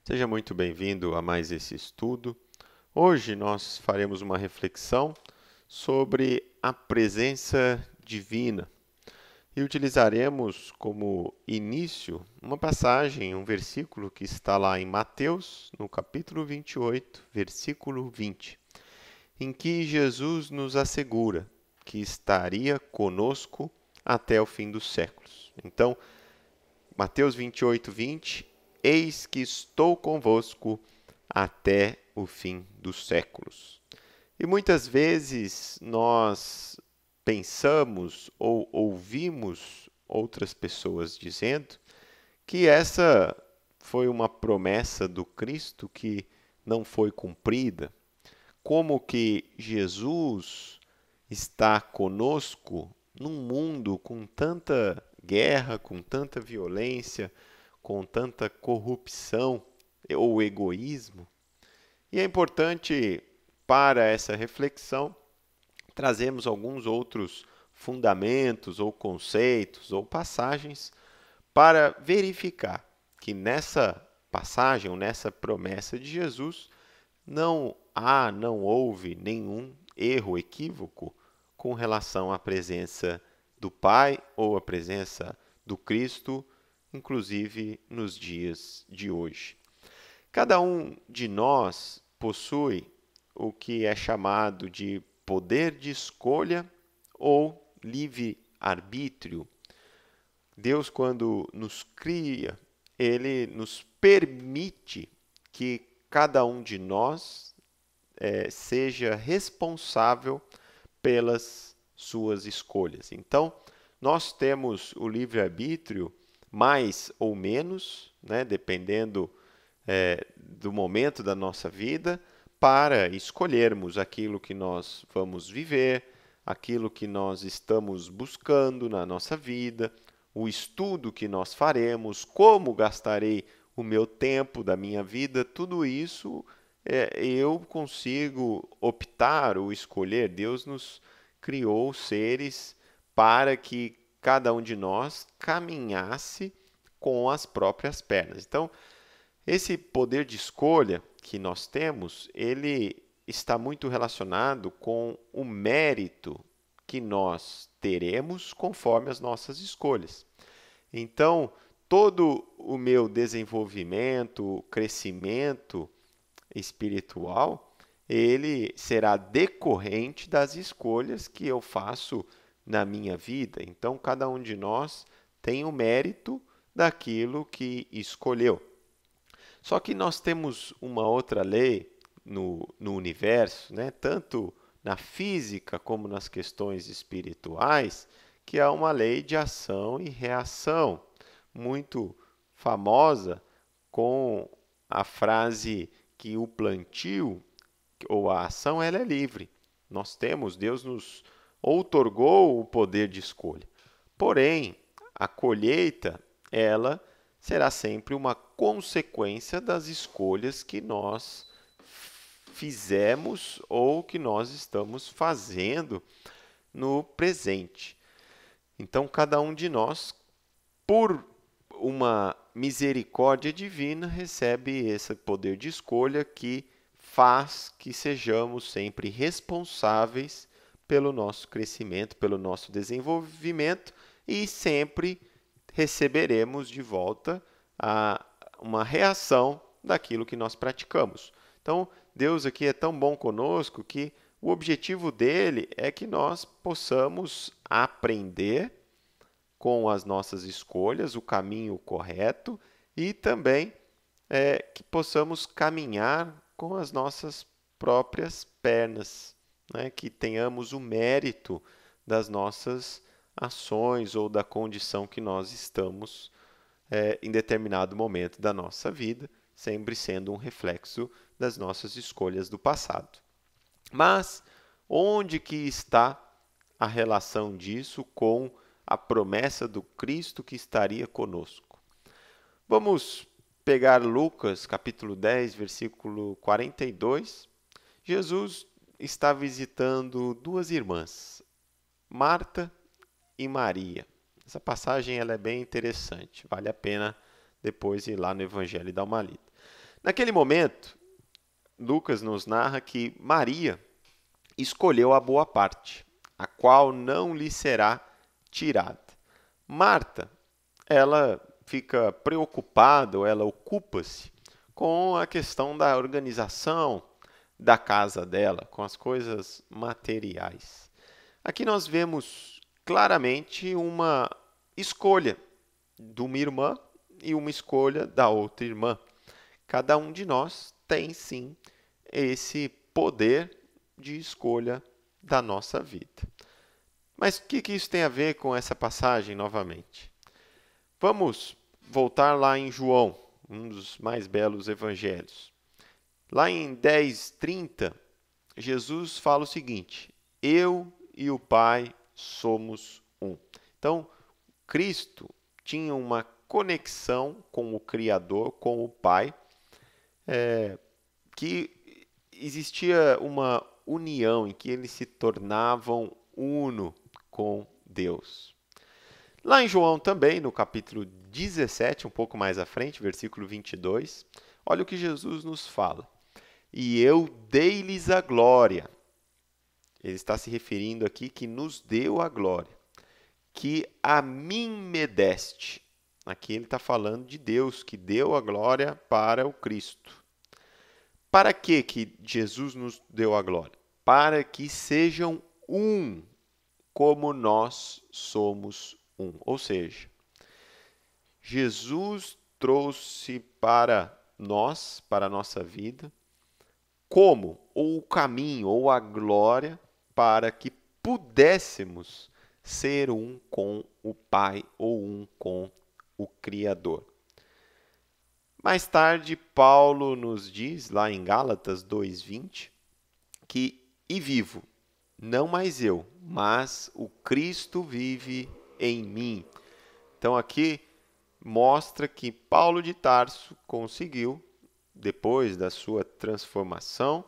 Seja muito bem-vindo a mais esse estudo. Hoje nós faremos uma reflexão sobre a presença divina e utilizaremos como início uma passagem, um versículo que está lá em Mateus, no capítulo 28, versículo 20, em que Jesus nos assegura que estaria conosco até o fim dos séculos. Então, Mateus 28, 20: Eis que estou convosco até o fim dos séculos. E muitas vezes nós pensamos ou ouvimos outras pessoas dizendo que essa foi uma promessa do Cristo que não foi cumprida. Como que Jesus está conosco num mundo com tanta guerra, com tanta violência, com tanta corrupção ou egoísmo. E é importante, para essa reflexão, trazermos alguns outros fundamentos ou conceitos ou passagens para verificar que nessa passagem ou nessa promessa de Jesus não houve nenhum erro, equívoco com relação à presença do Pai ou à presença do Cristo, inclusive nos dias de hoje. Cada um de nós possui o que é chamado de poder de escolha ou livre-arbítrio. Deus, quando nos cria, ele nos permite que cada um de nós seja responsável pelas suas escolhas. Então, nós temos o livre-arbítrio mais ou menos, né, dependendo do momento da nossa vida, para escolhermos aquilo que nós vamos viver, aquilo que nós estamos buscando na nossa vida, o estudo que nós faremos, como gastarei o meu tempo da minha vida, tudo isso eu consigo optar ou escolher. Deus nos criou seres para que cada um de nós caminhasse com as próprias pernas. Então, esse poder de escolha que nós temos, ele está muito relacionado com o mérito que nós teremos conforme as nossas escolhas. Então, todo o meu desenvolvimento, crescimento espiritual, ele será decorrente das escolhas que eu faço na minha vida. Então, cada um de nós tem o mérito daquilo que escolheu. Só que nós temos uma outra lei no universo, né? Tanto na física como nas questões espirituais, que é uma lei de ação e reação, muito famosa, com a frase que o plantio ou a ação ela é livre. Nós temos, Deus nos outorgou o poder de escolha. Porém, a colheita, ela será sempre uma consequência das escolhas que nós fizemos ou que nós estamos fazendo no presente. Então, cada um de nós, por uma misericórdia divina, recebe esse poder de escolha que faz que sejamos sempre responsáveis pelo nosso crescimento, pelo nosso desenvolvimento e sempre receberemos de volta uma reação daquilo que nós praticamos. Então, Deus aqui é tão bom conosco que o objetivo dele é que nós possamos aprender com as nossas escolhas, o caminho correto e também que possamos caminhar com as nossas próprias pernas, né? Que tenhamos o mérito das nossas ações ou da condição que nós estamos em determinado momento da nossa vida, sempre sendo um reflexo das nossas escolhas do passado. Mas onde que está a relação disso com a promessa do Cristo que estaria conosco? Vamos pegar Lucas, capítulo 10, versículo 42. Jesus está visitando duas irmãs, Marta e Maria. Essa passagem ela é bem interessante, vale a pena depois ir lá no Evangelho e dar uma lida. Naquele momento, Lucas nos narra que Maria escolheu a boa parte, a qual não lhe será tirada. Marta, ela fica preocupada, ou ela ocupa-se com a questão da organização da casa dela, com as coisas materiais. Aqui nós vemos claramente uma escolha de uma irmã e uma escolha da outra irmã. Cada um de nós tem sim esse poder de escolha da nossa vida. Mas o que isso tem a ver com essa passagem novamente? Vamos voltar lá em João, um dos mais belos evangelhos. Lá em 10:30, Jesus fala o seguinte: eu e o Pai somos um. Então, Cristo tinha uma conexão com o Criador, com o Pai, que existia uma união em que eles se tornavam uno com Deus. Lá em João também, no capítulo 17, um pouco mais à frente, versículo 22, olha o que Jesus nos fala. E eu dei-lhes a glória. Ele está se referindo aqui que nos deu a glória. Que a mim me deste. Aqui ele está falando de Deus, que deu a glória para o Cristo. Para que Jesus nos deu a glória? Para que sejam um, como nós somos um. Ou seja, Jesus trouxe para nós, para a nossa vida, como, ou o caminho, ou a glória, para que pudéssemos ser um com o Pai, ou um com o Criador. Mais tarde, Paulo nos diz, lá em Gálatas 2:20, que e vivo, não mais eu, mas o Cristo vive em mim. Então aqui mostra que Paulo de Tarso conseguiu, depois da sua transformação,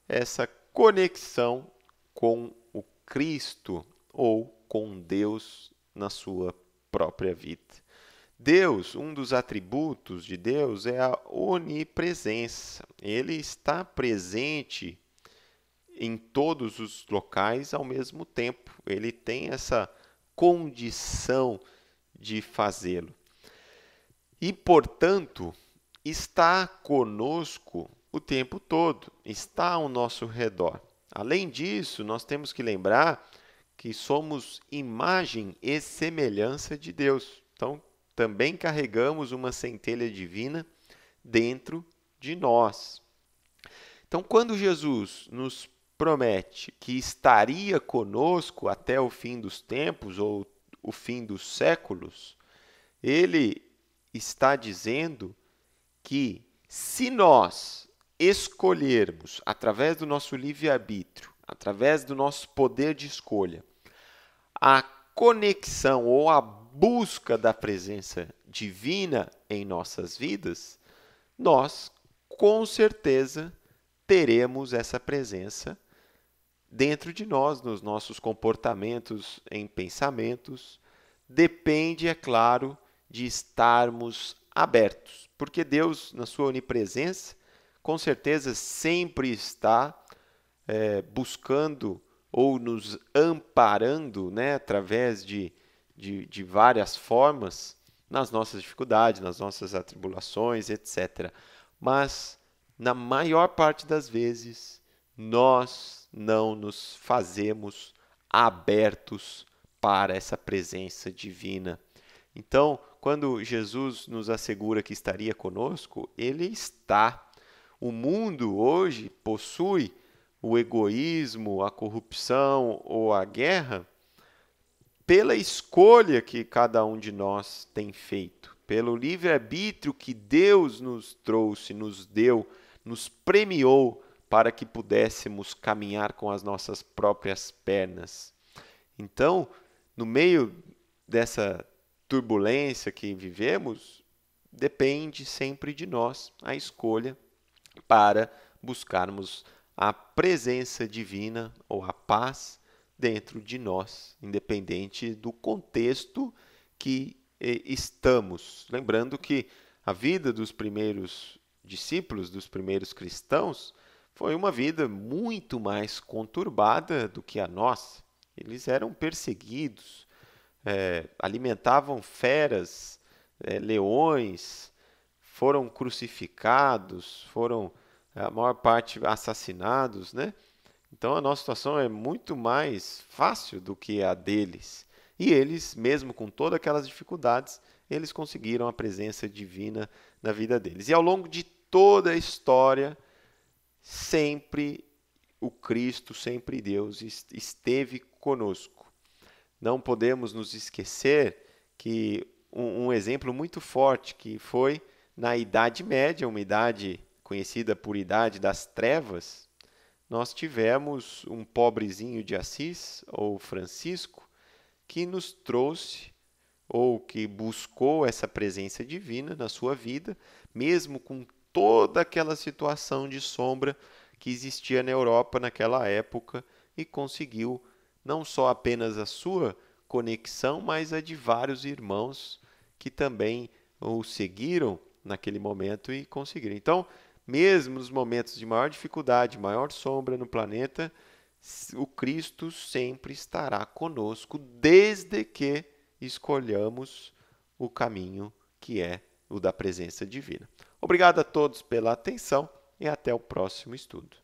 essa conexão com o Cristo ou com Deus na sua própria vida. Deus, um dos atributos de Deus é a onipresença. Ele está presente em todos os locais ao mesmo tempo. Ele tem essa condição de fazê-lo. E, portanto, está conosco o tempo todo, está ao nosso redor. Além disso, nós temos que lembrar que somos imagem e semelhança de Deus. Então, também carregamos uma centelha divina dentro de nós. Então, quando Jesus nos promete que estaria conosco até o fim dos tempos ou o fim dos séculos, ele está dizendo que se nós escolhermos, através do nosso livre-arbítrio, através do nosso poder de escolha, a conexão ou a busca da presença divina em nossas vidas, nós, com certeza, teremos essa presença dentro de nós, nos nossos comportamentos, em pensamentos. Depende, é claro, de estarmos abertos, porque Deus, na sua onipresença, com certeza sempre está buscando ou nos amparando, né, através de várias formas, nas nossas dificuldades, nas nossas atribulações, etc. Mas, na maior parte das vezes, nós não nos fazemos abertos para essa presença divina. Então, quando Jesus nos assegura que estaria conosco, ele está. O mundo hoje possui o egoísmo, a corrupção ou a guerra pela escolha que cada um de nós tem feito, pelo livre-arbítrio que Deus nos trouxe, nos deu, nos premiou para que pudéssemos caminhar com as nossas próprias pernas. Então, no meio dessa turbulência que vivemos, depende sempre de nós a escolha para buscarmos a presença divina ou a paz dentro de nós, independente do contexto que estamos. Lembrando que a vida dos primeiros discípulos, dos primeiros cristãos, foi uma vida muito mais conturbada do que a nossa. Eles eram perseguidos, alimentavam feras, leões, foram crucificados, foram, a maior parte, assassinados, né? Então a nossa situação é muito mais fácil do que a deles. E eles, mesmo com todas aquelas dificuldades, eles conseguiram a presença divina na vida deles. E ao longo de toda a história, sempre o Cristo, sempre Deus esteve conosco. Não podemos nos esquecer que um exemplo muito forte que foi na Idade Média, uma idade conhecida por Idade das Trevas, nós tivemos um pobrezinho de Assis, ou Francisco, que nos trouxe ou que buscou essa presença divina na sua vida, mesmo com toda aquela situação de sombra que existia na Europa naquela época e conseguiu não só apenas a sua conexão, mas a de vários irmãos que também o seguiram naquele momento e conseguiram. Então, mesmo nos momentos de maior dificuldade, maior sombra no planeta, o Cristo sempre estará conosco, desde que escolhamos o caminho que é o da presença divina. Obrigado a todos pela atenção e até o próximo estudo.